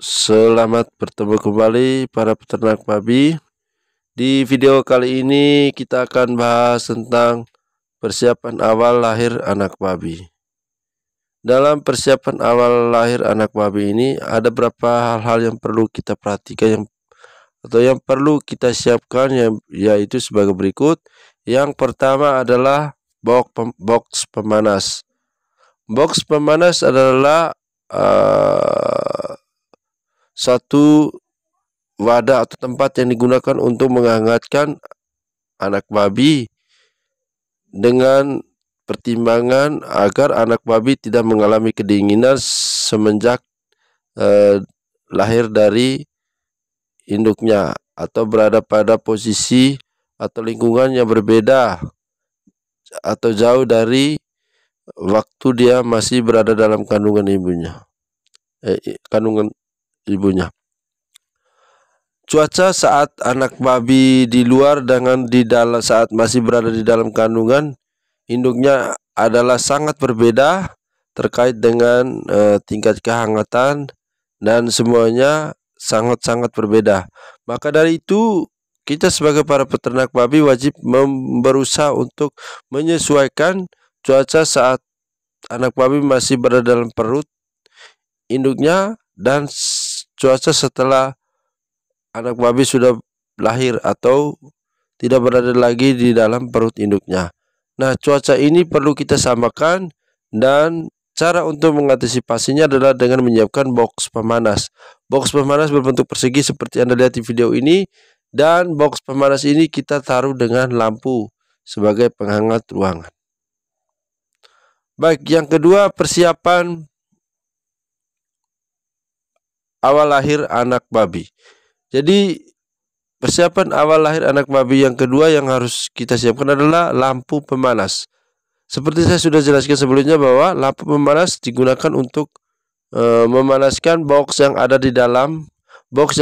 Selamat bertemu kembali para peternak babi. Di video kali ini kita akan bahas tentang persiapan awal lahir anak babi. Dalam persiapan awal lahir anak babi ini ada beberapa hal-hal yang perlu kita perhatikan yang perlu kita siapkan, yaitu sebagai berikut. Yang pertama adalah box pemanas. Box pemanas adalah satu wadah atau tempat yang digunakan untuk menghangatkan anak babi dengan pertimbangan agar anak babi tidak mengalami kedinginan semenjak lahir dari induknya atau berada pada posisi atau lingkungan yang berbeda atau jauh dari waktu dia masih berada dalam kandungan ibunya. Cuaca saat anak babi di luar dengan di dalam saat masih berada di dalam kandungan induknya adalah sangat berbeda terkait dengan tingkat kehangatan, dan semuanya sangat-sangat berbeda. Maka dari itu kita sebagai para peternak babi wajib berusaha untuk menyesuaikan cuaca saat anak babi masih berada dalam perut induknya dan cuaca setelah anak babi sudah lahir atau tidak berada lagi di dalam perut induknya. Nah, cuaca ini perlu kita samakan, dan cara untuk mengantisipasinya adalah dengan menyiapkan box pemanas. Box pemanas berbentuk persegi seperti Anda lihat di video ini, dan box pemanas ini kita taruh dengan lampu sebagai penghangat ruangan. Baik, yang kedua, persiapan awal lahir anak babi. Jadi persiapan awal lahir anak babi yang kedua yang harus kita siapkan adalah lampu pemanas. Seperti saya sudah jelaskan sebelumnya bahwa lampu pemanas digunakan untuk memanaskan box yang ada di dalam box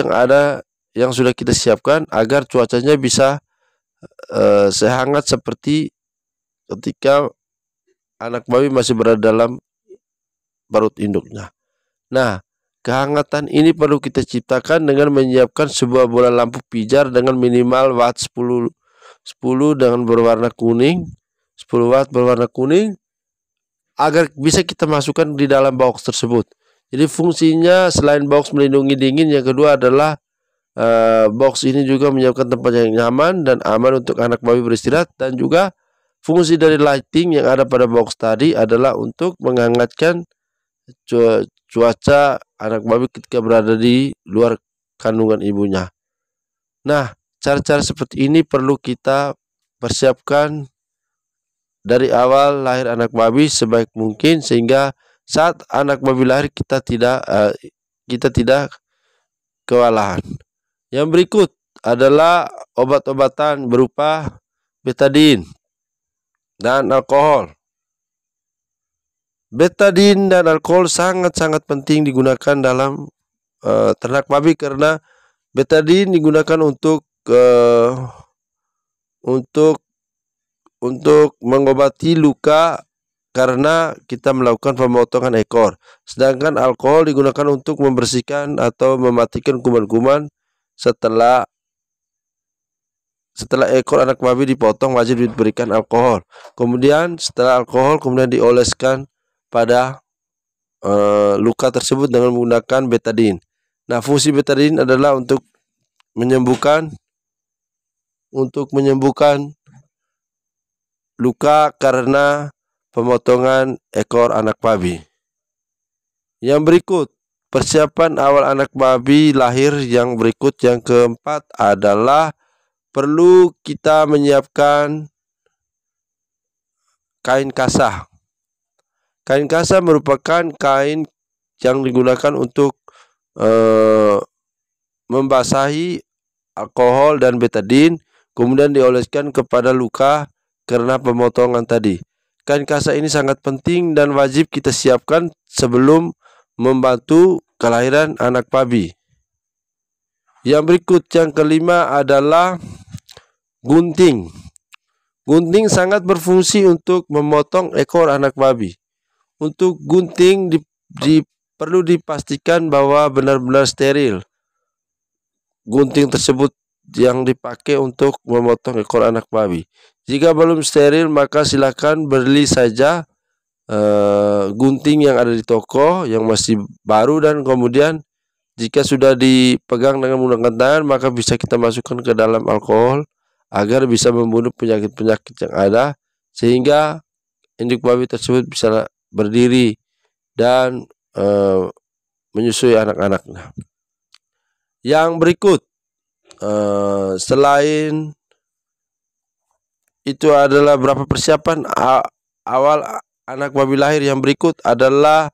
yang sudah kita siapkan agar cuacanya bisa sehangat seperti ketika anak babi masih berada dalam perut induknya. Nah, kehangatan ini perlu kita ciptakan dengan menyiapkan sebuah bola lampu pijar dengan minimal watt 10 dengan berwarna kuning, 10 watt berwarna kuning, agar bisa kita masukkan di dalam box tersebut. Jadi fungsinya selain box melindungi dingin, yang kedua adalah box ini juga menyiapkan tempat yang nyaman dan aman untuk anak babi beristirahat, dan juga fungsi dari lighting yang ada pada box tadi adalah untuk menghangatkan cuaca anak babi ketika berada di luar kandungan ibunya. Nah, cara-cara seperti ini perlu kita persiapkan dari awal lahir anak babi sebaik mungkin, sehingga saat anak babi lahir kita tidak kewalahan. Yang berikut adalah obat-obatan berupa betadine dan alkohol. Betadine dan alkohol sangat-sangat penting digunakan dalam ternak babi, karena betadine digunakan untuk mengobati luka karena kita melakukan pemotongan ekor, sedangkan alkohol digunakan untuk membersihkan atau mematikan kuman-kuman setelah ekor anak babi dipotong. Wajib diberikan alkohol. Kemudian setelah alkohol kemudian dioleskan pada luka tersebut dengan menggunakan betadine. Nah, fungsi betadine adalah untuk menyembuhkan luka karena pemotongan ekor anak babi. Yang berikut, persiapan awal anak babi lahir yang berikut. Yang keempat adalah perlu kita menyiapkan kain kasah. Kain kasah merupakan kain yang digunakan untuk membasahi alkohol dan betadine, kemudian dioleskan kepada luka karena pemotongan tadi. Kain kasah ini sangat penting dan wajib kita siapkan sebelum membantu kelahiran anak babi. Yang berikut, yang kelima adalah gunting. Gunting sangat berfungsi untuk memotong ekor anak babi. Untuk gunting perlu dipastikan bahwa benar-benar steril gunting tersebut yang dipakai untuk memotong ekor anak babi. Jika belum steril, maka silakan beli saja gunting yang ada di toko yang masih baru, dan kemudian jika sudah dipegang dengan menggunakan tangan, maka bisa kita masukkan ke dalam alkohol agar bisa membunuh penyakit-penyakit yang ada, sehingga induk babi tersebut bisa berdiri dan menyusui anak-anaknya. Yang berikut, selain itu adalah berapa persiapan awal anak babi lahir. Yang berikut adalah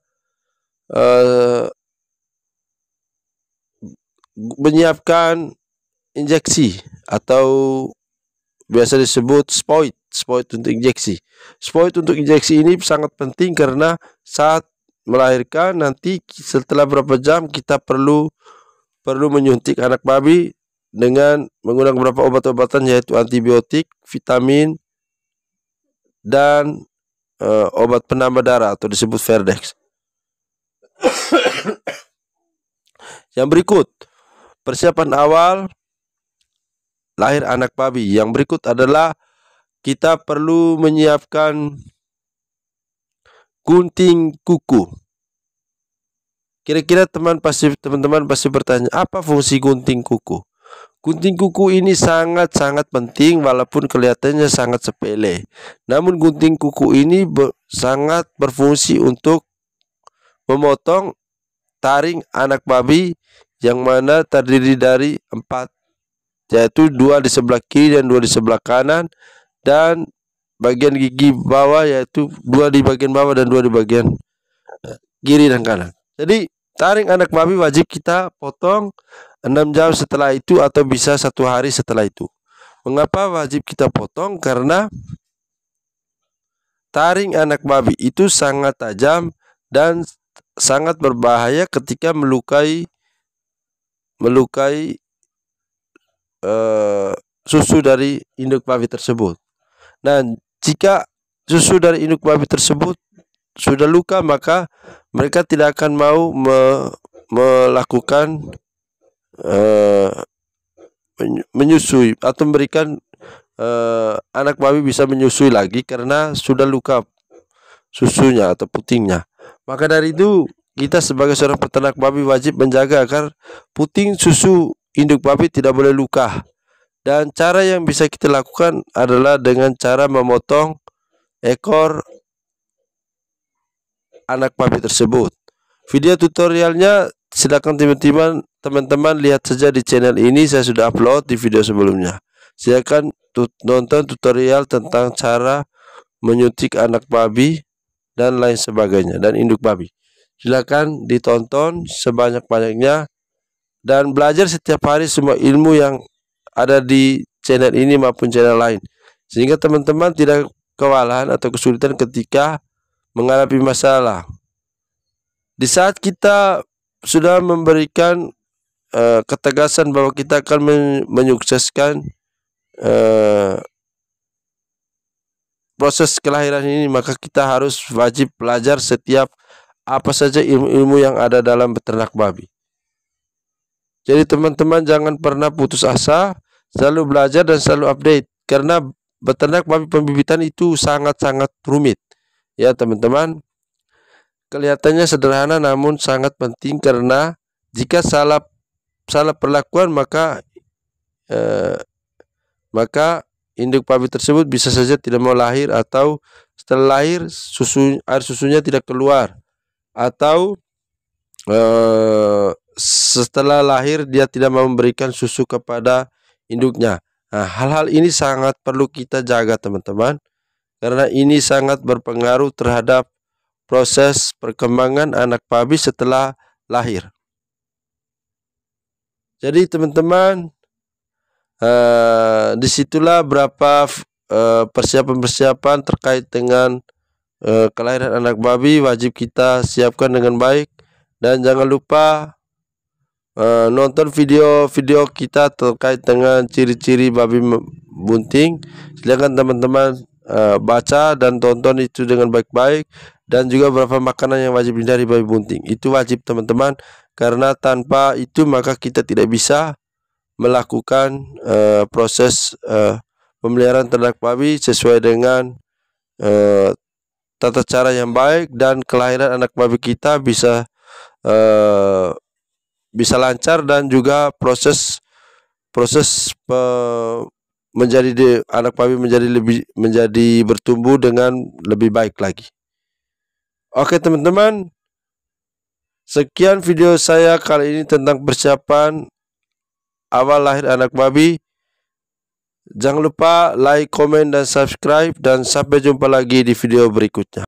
menyiapkan injeksi atau biasa disebut spoit untuk injeksi. Spoit untuk injeksi ini sangat penting karena saat melahirkan nanti setelah berapa jam kita perlu menyuntik anak babi dengan menggunakan beberapa obat-obatan, yaitu antibiotik, vitamin, dan obat penambah darah atau disebut Verdex. Yang berikut, persiapan awal lahir anak babi. Yang berikut adalah kita perlu menyiapkan gunting kuku. Kira-kira teman-teman pasti bertanya, apa fungsi gunting kuku? Gunting kuku ini sangat-sangat penting walaupun kelihatannya sangat sepele. Namun gunting kuku ini sangat berfungsi untuk memotong taring anak babi yang mana terdiri dari 4, yaitu 2 di sebelah kiri dan 2 di sebelah kanan, dan bagian gigi bawah yaitu 2 di bagian bawah dan 2 di bagian kiri dan kanan. Jadi taring anak babi wajib kita potong 6 jam setelah itu atau bisa 1 hari setelah itu. Mengapa wajib kita potong? Karena taring anak babi itu sangat tajam dan sangat berbahaya ketika melukai susu dari induk babi tersebut. Nah, jika susu dari induk babi tersebut sudah luka, maka mereka tidak akan mau melakukan menyusui atau memberikan anak babi bisa menyusui lagi karena sudah luka susunya atau putingnya. Maka dari itu, kita sebagai seorang peternak babi wajib menjaga agar puting susu induk babi tidak boleh luka. Dan cara yang bisa kita lakukan adalah dengan cara memotong ekor anak babi tersebut. Video tutorialnya silakan teman-teman lihat saja di channel ini, saya sudah upload di video sebelumnya. Silakan nonton tutorial tentang cara menyuntik anak babi dan lain sebagainya, dan induk babi. Silakan ditonton sebanyak-banyaknya dan belajar setiap hari semua ilmu yang ada di channel ini maupun channel lain, sehingga teman-teman tidak kewalahan atau kesulitan ketika menghadapi masalah. Di saat kita sudah memberikan ketegasan bahwa kita akan menyukseskan proses kelahiran ini, maka kita harus wajib belajar setiap apa saja ilmu-ilmu yang ada dalam beternak babi. Jadi teman-teman jangan pernah putus asa, selalu belajar dan selalu update, karena beternak babi pembibitan itu sangat-sangat rumit. Ya teman-teman, kelihatannya sederhana namun sangat penting, karena jika salah perlakuan maka induk babi tersebut bisa saja tidak mau lahir, atau setelah lahir air susunya tidak keluar, atau setelah lahir dia tidak mau memberikan susu kepada induknya. Nah, hal-hal ini sangat perlu kita jaga teman-teman, karena ini sangat berpengaruh terhadap proses perkembangan anak babi setelah lahir. Jadi teman-teman, disitulah berapa persiapan terkait dengan kelahiran anak babi wajib kita siapkan dengan baik. Dan jangan lupa nonton video-video kita terkait dengan ciri-ciri babi bunting. Silakan teman-teman baca dan tonton itu dengan baik-baik, dan juga beberapa makanan yang wajib dihindari babi bunting. Itu wajib teman-teman, karena tanpa itu maka kita tidak bisa melakukan proses pemeliharaan ternak babi sesuai dengan tata cara yang baik, dan kelahiran anak babi kita bisa lancar, dan juga proses anak babi menjadi bertumbuh dengan lebih baik lagi. Oke teman-teman, sekian video saya kali ini tentang persiapan awal lahir anak babi. Jangan lupa like, komen, dan subscribe, dan sampai jumpa lagi di video berikutnya.